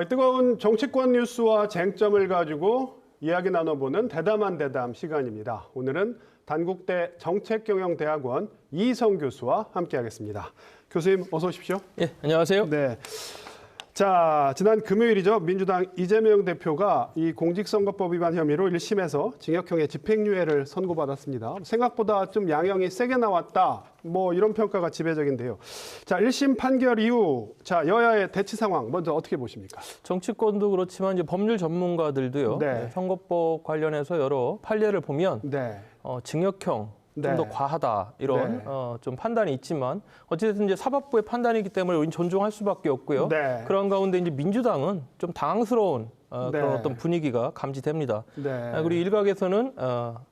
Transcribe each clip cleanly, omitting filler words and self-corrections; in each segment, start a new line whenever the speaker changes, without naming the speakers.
뜨거운 정치권 뉴스와 쟁점을 가지고 이야기 나눠보는 대담한 대담 시간입니다. 오늘은 단국대 정책경영대학원 이희성 교수와 함께하겠습니다. 교수님 어서 오십시오.
예, 안녕하세요.
네. 자, 지난 금요일이죠. 민주당 이재명 대표가 이 공직선거법 위반 혐의로 1심에서 징역형의 집행유예를 선고받았습니다. 생각보다 좀 양형이 세게 나왔다. 이런 평가가 지배적인데요. 자, 1심 판결 이후 여야의 대치 상황 먼저 어떻게 보십니까?
정치권도 그렇지만 이제 법률 전문가들도요.
네.
선거법 관련해서 여러 판례를 보면
네.
징역형 좀 더
네.
과하다 이런
네.
좀 판단이 있지만 어쨌든 이제 사법부의 판단이기 때문에 우리는 존중할 수밖에 없고요.
네.
그런 가운데 이제 민주당은 좀 당황스러운
네.
그런 어떤 분위기가 감지됩니다.
네.
그리고 일각에서는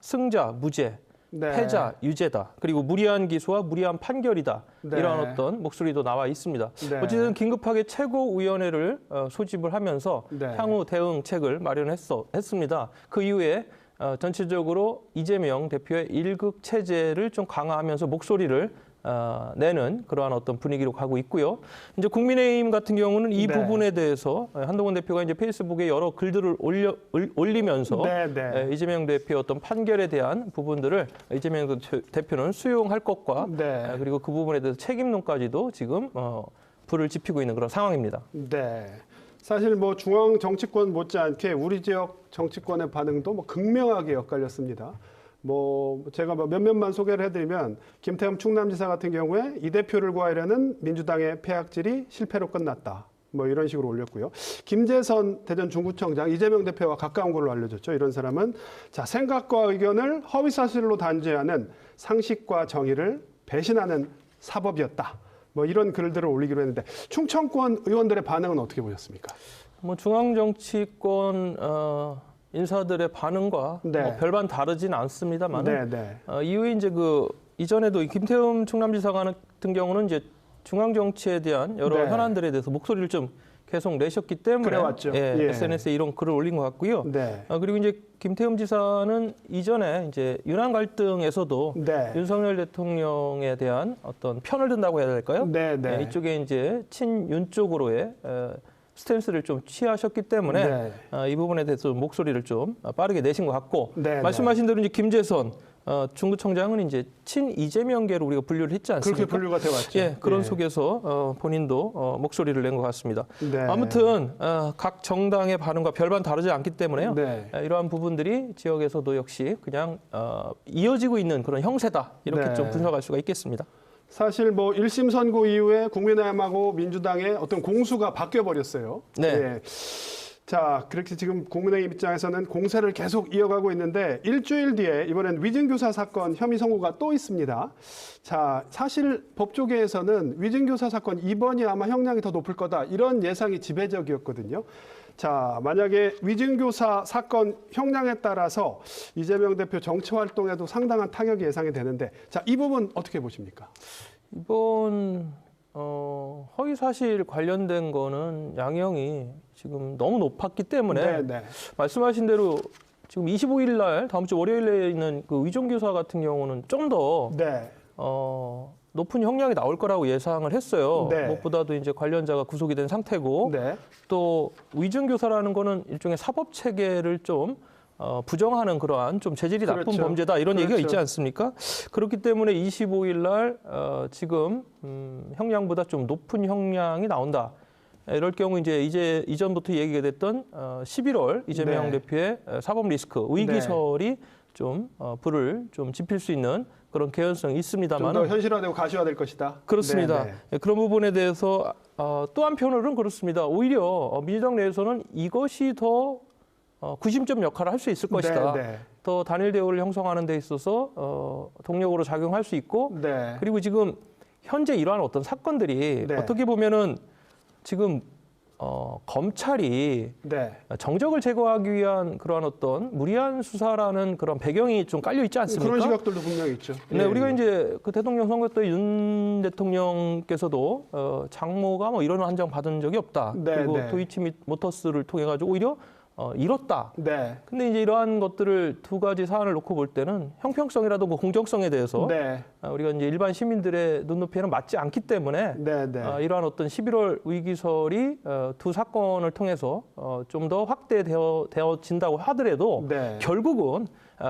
승자 무죄,
네.
패자 유죄다. 그리고 무리한 기소와 무리한 판결이다.
네.
이런 어떤 목소리도 나와 있습니다.
네.
어쨌든 긴급하게 최고위원회를 소집을 하면서
네.
향후 대응책을 마련했습니다. 그 이후에 전체적으로 이재명 대표의 일극 체제를 좀 강화하면서 목소리를 내는 그러한 어떤 분위기로 가고 있고요. 이제 국민의힘 같은 경우는 이
네.
부분에 대해서 한동훈 대표가 이제 페이스북에 여러 글들을 올리면서
네.
이재명 대표의 어떤 판결에 대한 부분들을 이재명 대표는 수용할 것과
네.
그리고 그 부분에 대해서 책임론까지도 지금 불을 지피고 있는 그런 상황입니다.
네. 사실 중앙 정치권 못지않게 우리 지역 정치권의 반응도 극명하게 엇갈렸습니다. 제가 몇몇만 소개를 해드리면 김태흠 충남지사 같은 경우에 이 대표를 구하려는 민주당의 폐악질이 실패로 끝났다. 이런 식으로 올렸고요. 김재선 대전 중구청장 이재명 대표와 가까운 걸로 알려졌죠. 이런 사람은 생각과 의견을 허위사실로 단죄하는 상식과 정의를 배신하는 사법이었다. 이런 글들을 올리기로 했는데 충청권 의원들의 반응은 어떻게 보셨습니까?
중앙 정치권 인사들의 반응과
네.
별반 다르진 않습니다만
네.
이후에 이제 이전에도 김태흠 충남지사 같은 경우는 이제 중앙 정치에 대한 여러
네.
현안들에 대해서 목소리를 좀 계속 내셨기 때문에
그래왔죠. 예.
SNS에 이런 글을 올린 것 같고요.
네.
그리고 이제 김태흠 지사는 이전에 이제 윤한 갈등에서도
네.
윤석열 대통령에 대한 어떤 편을 든다고 해야 될까요?
네.
이쪽에 이제 친윤 쪽으로의 스탠스를 좀 취하셨기 때문에 이 부분에 대해서 목소리를 좀 빠르게 내신 것 같고
네.
말씀하신 대로 이제 김재선 중구청장은 이제 친 이재명계로 우리가 분류를 했지 않습니까?
그렇게 분류가 되어 왔죠.
예, 그런 속에서 본인도 목소리를 낸 것 같습니다.
네.
아무튼 각 정당의 반응과 별반 다르지 않기 때문에요.
네.
이러한 부분들이 지역에서도 역시 그냥 이어지고 있는 그런 형세다 이렇게
네.
좀 분석할 수가 있겠습니다.
사실 1심 선고 이후에 국민의힘하고 민주당의 어떤 공수가 바뀌어 버렸어요.
네.
예. 자, 그렇게 지금 국민의힘 입장에서는 공세를 계속 이어가고 있는데 일주일 뒤에 이번엔 위증교사 사건 혐의 선고가 또 있습니다. 자, 사실 법조계에서는 위증교사 사건 이번이 아마 형량이 더 높을 거다 이런 예상이 지배적이었거든요. 자, 만약에 위증교사 사건 형량에 따라서 이재명 대표 정치 활동에도 상당한 타격이 예상이 되는데 이 부분 어떻게 보십니까?
이번 허위 사실 관련된 거는 양형이 지금 너무 높았기 때문에 말씀하신 대로 지금 25일 날 다음 주 월요일에 있는 그 위정교사 같은 경우는 좀 더 높은 형량이 나올 거라고 예상을 했어요. 무엇보다도 이제 관련자가 구속이 된 상태고 또 위증교사라는 거는 일종의 사법 체계를 좀 부정하는 그러한 좀 재질이 나쁜 범죄다 이런 얘기가 있지 않습니까? 그렇기 때문에 25일 날 지금 형량보다 좀 높은 형량이 나온다. 이럴 경우 이제 이전부터 얘기가 됐던 11월 이재명 대표의 사법 리스크 위기설이 좀 불을 좀 지필 수 있는 그런 개연성이 있습니다만
좀 더 현실화되고 가시화될 것이다.
그렇습니다. 그런 부분에 대해서 또 한편으로는 그렇습니다. 오히려 민주당 내에서는 이것이 더 구심점 역할을 할 수 있을 것이다. 더 단일 대우를 형성하는 데 있어서 동력으로 작용할 수 있고 그리고 지금 현재 이러한 어떤 사건들이 어떻게 보면은 지금 검찰이 정적을 제거하기 위한 그러한 어떤 무리한 수사라는 그런 배경이 좀 깔려 있지 않습니까?
그런 시각들도 분명히 있죠.
네, 우리가 이제 그 대통령 선거 때 윤 대통령께서도 장모가 이런 한 장 받은 적이 없다. 그리고 도이치모터스를 통해 가지고 오히려 잃었다. 근데 이제 이러한 것들을 두 가지 사안을 놓고 볼 때는 형평성이라든가 공정성에 대해서 우리가 이제 일반 시민들의 눈높이에는 맞지 않기 때문에 이러한 어떤 11월 의기설이 두 사건을 통해서 좀 더 확대되어진다고 하더라도 결국은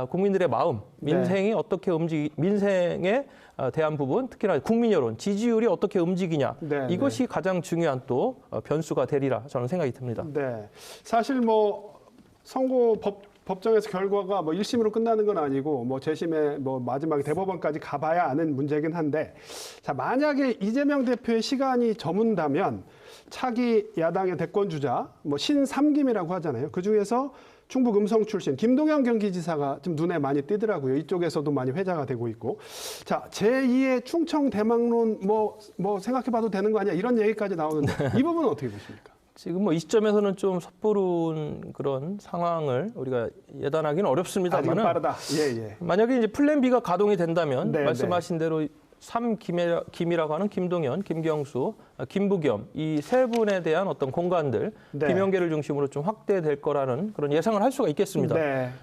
국민들의 마음, 민생이 어떻게 민생에 대한 부분, 특히나 국민 여론, 지지율이 어떻게 움직이냐 이것이 가장 중요한 또 변수가 되리라 저는 생각이 듭니다.
네, 사실 뭐 선고 법정에서 결과가 뭐 1심으로 끝나는 건 아니고 뭐 재심에 뭐 마지막에 대법원까지 가봐야 아는 문제긴 한데 자 만약에 이재명 대표의 시간이 저문다면 차기 야당의 대권 주자 뭐 신삼김이라고 하잖아요. 그 중에서 충북 음성 출신 김동연 경기지사가 좀 눈에 많이 띄더라고요. 이쪽에서도 많이 회자가 되고 있고. 자, 제2의 충청 대망론 뭐 생각해봐도 되는 거 아니야? 이런 얘기까지 나오는데 이 부분은 어떻게 보십니까?
지금 뭐 이 시점에서는 좀 섣부른 그런 상황을 우리가 예단하기는 어렵습니다만은
아직은 빠르다. 예.
만약에 이제 플랜 B가 가동이 된다면 말씀하신 대로 삼김이라고 하는 김동연, 김경수, 김부겸 이 세 분에 대한 어떤 공간들 김영계를 중심으로 좀 확대될 거라는 그런 예상을 할 수가 있겠습니다.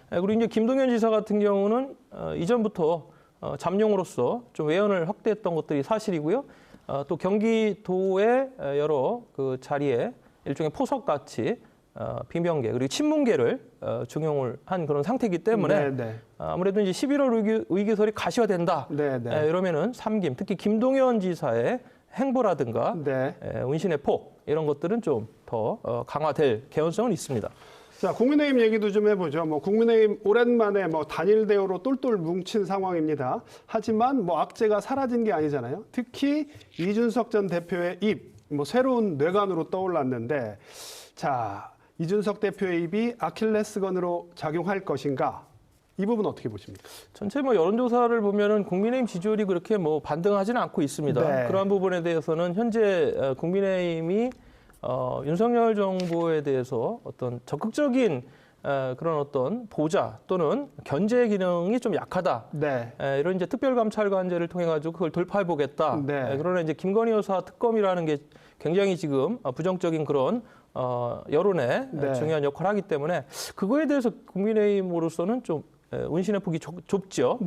그리고 이제 김동연 지사 같은 경우는 이전부터 잠룡으로서 좀 외연을 확대했던 것들이 사실이고요. 또 경기도의 여러 그 자리에 일종의 포석같이 비명계 그리고 친문계를 중용을 한 그런 상태이기 때문에 아무래도 이제 11월 의기설이 가시화된다. 이러면은 삼김 특히 김동연 지사의 행보라든가 운신의 폭 이런 것들은 좀 더 강화될 개연성은 있습니다.
자, 국민의힘 얘기도 좀 해보죠. 뭐 국민의힘 오랜만에 뭐 단일 대우로 똘똘 뭉친 상황입니다. 하지만 뭐 악재가 사라진 게 아니잖아요. 특히 이준석 전 대표의 입, 뭐 새로운 뇌관으로 떠올랐는데, 자, 이준석 대표의 입이 아킬레스건으로 작용할 것인가? 이 부분 어떻게 보십니까?
전체 뭐 여론조사를 보면은 국민의힘 지지율이 그렇게 뭐 반등하지는 않고 있습니다. 그러한 부분에 대해서는 현재 국민의힘이 윤석열 정부에 대해서 어떤 적극적인 그런 어떤 보좌 또는 견제 기능이 좀 약하다. 이런 이제 특별감찰관제를 통해 가지고 그걸 돌파해 보겠다. 그러나 이제 김건희 여사 특검이라는 게 굉장히 지금 부정적인 그런 여론에 중요한 역할을 하기 때문에 그거에 대해서 국민의힘으로서는 좀 운신의 폭이 좁죠.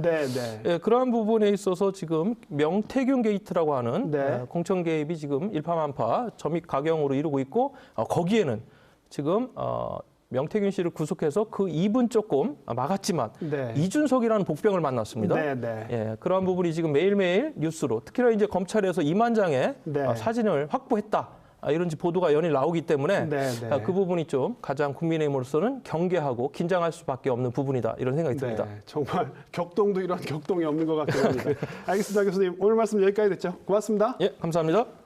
그러한 부분에 있어서 지금 명태균 게이트라고 하는 공천 개입이 지금 일파만파 점입 가경으로 이루고 있고 거기에는 지금 명태균 씨를 구속해서 그 입은 조금 막았지만 이준석이라는 복병을 만났습니다. 그러한 부분이 지금 매일매일 뉴스로 특히나 이제 검찰에서 2만 장의 사진을 확보했다. 이런 보도가 연일 나오기 때문에 그 부분이 좀 가장 국민의힘으로서는 경계하고 긴장할 수밖에 없는 부분이다. 이런 생각이 듭니다.
정말 격동도 이런 격동이 없는 것 같긴 합니다. 알겠습니다, 교수님. 오늘 말씀 여기까지 듣죠. 고맙습니다.
감사합니다.